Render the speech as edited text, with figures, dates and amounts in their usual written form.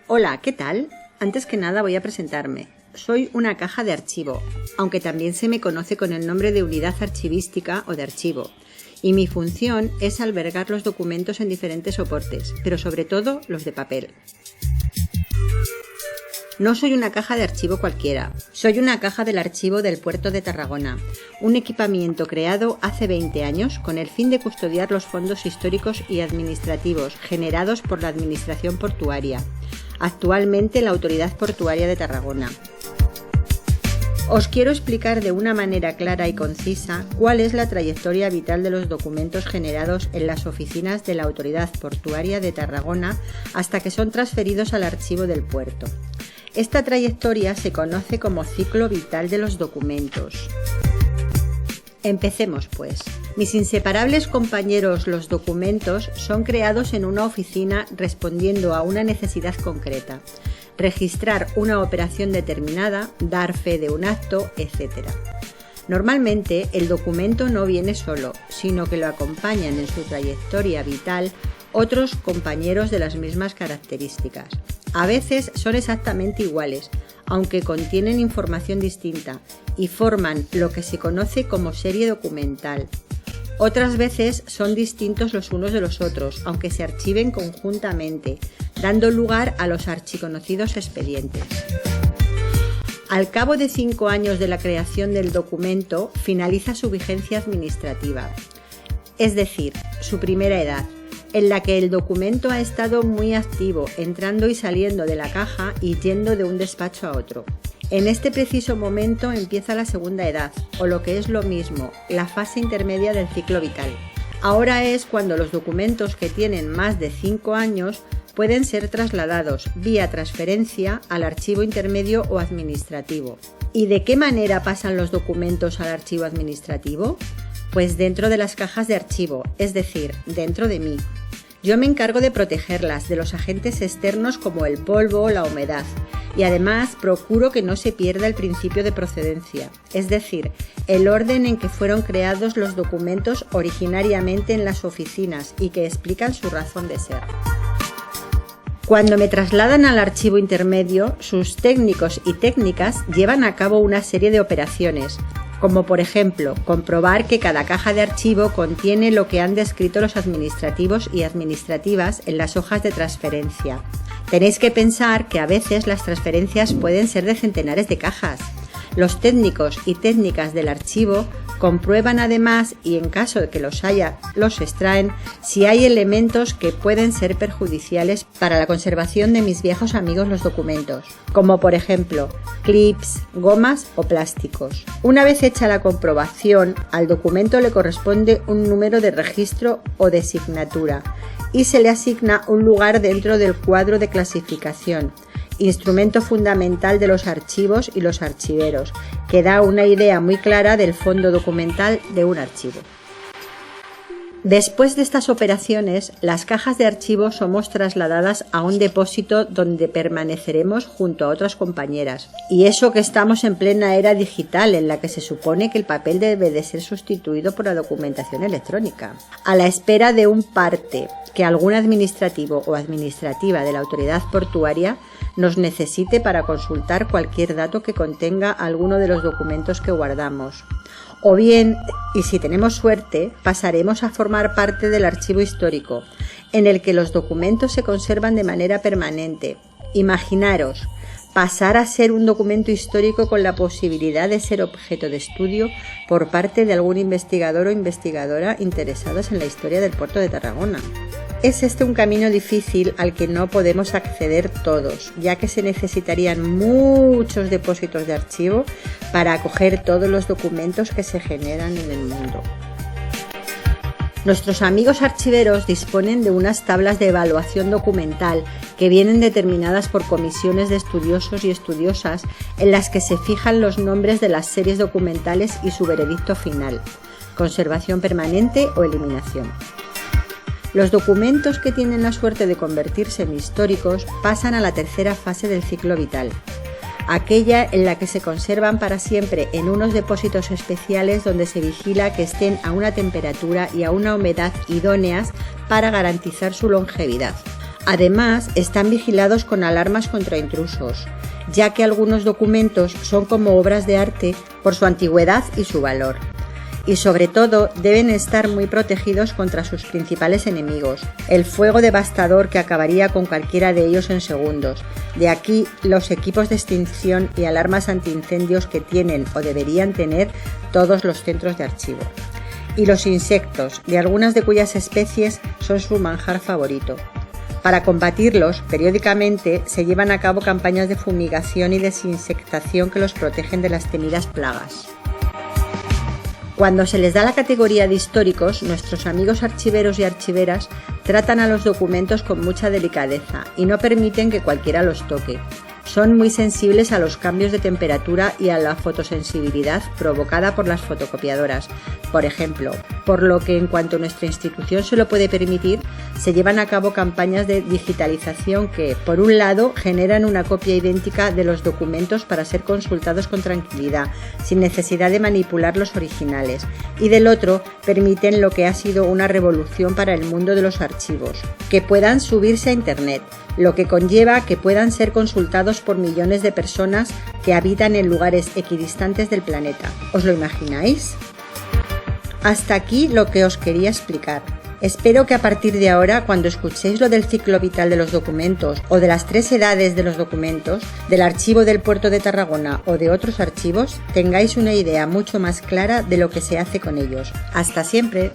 Hola, ¿qué tal? Antes que nada voy a presentarme. Soy una caja de archivo, aunque también se me conoce con el nombre de unidad archivística o de archivo, y mi función es albergar los documentos en diferentes soportes, pero sobre todo los de papel. No soy una caja de archivo cualquiera, soy una caja del archivo del Puerto de Tarragona, un equipamiento creado hace 20 años con el fin de custodiar los fondos históricos y administrativos generados por la Administración Portuaria, actualmente la Autoridad Portuaria de Tarragona. Os quiero explicar de una manera clara y concisa cuál es la trayectoria vital de los documentos generados en las oficinas de la Autoridad Portuaria de Tarragona hasta que son transferidos al archivo del puerto. Esta trayectoria se conoce como ciclo vital de los documentos. Empecemos pues. Mis inseparables compañeros los documentos son creados en una oficina respondiendo a una necesidad concreta: registrar una operación determinada, dar fe de un acto, etc. Normalmente el documento no viene solo, sino que lo acompañan en su trayectoria vital otros compañeros de las mismas características. A veces son exactamente iguales, aunque contienen información distinta y forman lo que se conoce como serie documental. Otras veces son distintos los unos de los otros, aunque se archiven conjuntamente, dando lugar a los archiconocidos expedientes. Al cabo de 5 años de la creación del documento, finaliza su vigencia administrativa, es decir, su primera edad, en la que el documento ha estado muy activo, entrando y saliendo de la caja y yendo de un despacho a otro. En este preciso momento empieza la segunda edad, o lo que es lo mismo, la fase intermedia del ciclo vital. Ahora es cuando los documentos que tienen más de 5 años pueden ser trasladados vía transferencia al archivo intermedio o administrativo. ¿Y de qué manera pasan los documentos al archivo administrativo? Pues dentro de las cajas de archivo, es decir, dentro de mí. Yo me encargo de protegerlas de los agentes externos como el polvo o la humedad, y además procuro que no se pierda el principio de procedencia, es decir, el orden en que fueron creados los documentos originariamente en las oficinas y que explican su razón de ser. Cuando me trasladan al archivo intermedio, sus técnicos y técnicas llevan a cabo una serie de operaciones, como por ejemplo, comprobar que cada caja de archivo contiene lo que han descrito los administrativos y administrativas en las hojas de transferencia. Tenéis que pensar que a veces las transferencias pueden ser de centenares de cajas. Los técnicos y técnicas del archivo comprueban además, y en caso de que los haya, los extraen, si hay elementos que pueden ser perjudiciales para la conservación de mis viejos amigos los documentos, como por ejemplo clips, gomas o plásticos. Una vez hecha la comprobación, al documento le corresponde un número de registro o de signatura y se le asigna un lugar dentro del cuadro de clasificación, instrumento fundamental de los archivos y los archiveros, que da una idea muy clara del fondo documental de un archivo. Después de estas operaciones, las cajas de archivo somos trasladadas a un depósito donde permaneceremos junto a otras compañeras. Y eso que estamos en plena era digital, en la que se supone que el papel debe de ser sustituido por la documentación electrónica, a la espera de un parte que algún administrativo o administrativa de la autoridad portuaria nos necesite para consultar cualquier dato que contenga alguno de los documentos que guardamos. O bien, y si tenemos suerte, pasaremos a formar parte del archivo histórico, en el que los documentos se conservan de manera permanente. Imaginaros, pasar a ser un documento histórico con la posibilidad de ser objeto de estudio por parte de algún investigador o investigadora interesados en la historia del puerto de Tarragona. Es este un camino difícil al que no podemos acceder todos, ya que se necesitarían muchos depósitos de archivo para acoger todos los documentos que se generan en el mundo. Nuestros amigos archiveros disponen de unas tablas de evaluación documental que vienen determinadas por comisiones de estudiosos y estudiosas en las que se fijan los nombres de las series documentales y su veredicto final, conservación permanente o eliminación. Los documentos que tienen la suerte de convertirse en históricos pasan a la tercera fase del ciclo vital, aquella en la que se conservan para siempre en unos depósitos especiales donde se vigila que estén a una temperatura y a una humedad idóneas para garantizar su longevidad. Además, están vigilados con alarmas contra intrusos, ya que algunos documentos son como obras de arte por su antigüedad y su valor. Y sobre todo deben estar muy protegidos contra sus principales enemigos, el fuego devastador que acabaría con cualquiera de ellos en segundos. De aquí los equipos de extinción y alarmas antiincendios que tienen o deberían tener todos los centros de archivo. Y los insectos, de algunas de cuyas especies son su manjar favorito. Para combatirlos, periódicamente se llevan a cabo campañas de fumigación y desinsectación que los protegen de las temidas plagas. Cuando se les da la categoría de históricos, nuestros amigos archiveros y archiveras tratan a los documentos con mucha delicadeza y no permiten que cualquiera los toque. Son muy sensibles a los cambios de temperatura y a la fotosensibilidad provocada por las fotocopiadoras, por ejemplo, por lo que en cuanto nuestra institución se lo puede permitir, se llevan a cabo campañas de digitalización que, por un lado, generan una copia idéntica de los documentos para ser consultados con tranquilidad, sin necesidad de manipular los originales, y del otro, permiten lo que ha sido una revolución para el mundo de los archivos, que puedan subirse a Internet, lo que conlleva que puedan ser consultados por millones de personas que habitan en lugares equidistantes del planeta. ¿Os lo imagináis? Hasta aquí lo que os quería explicar. Espero que a partir de ahora, cuando escuchéis lo del ciclo vital de los documentos o de las 3 edades de los documentos, del archivo del Puerto de Tarragona o de otros archivos, tengáis una idea mucho más clara de lo que se hace con ellos. ¡Hasta siempre!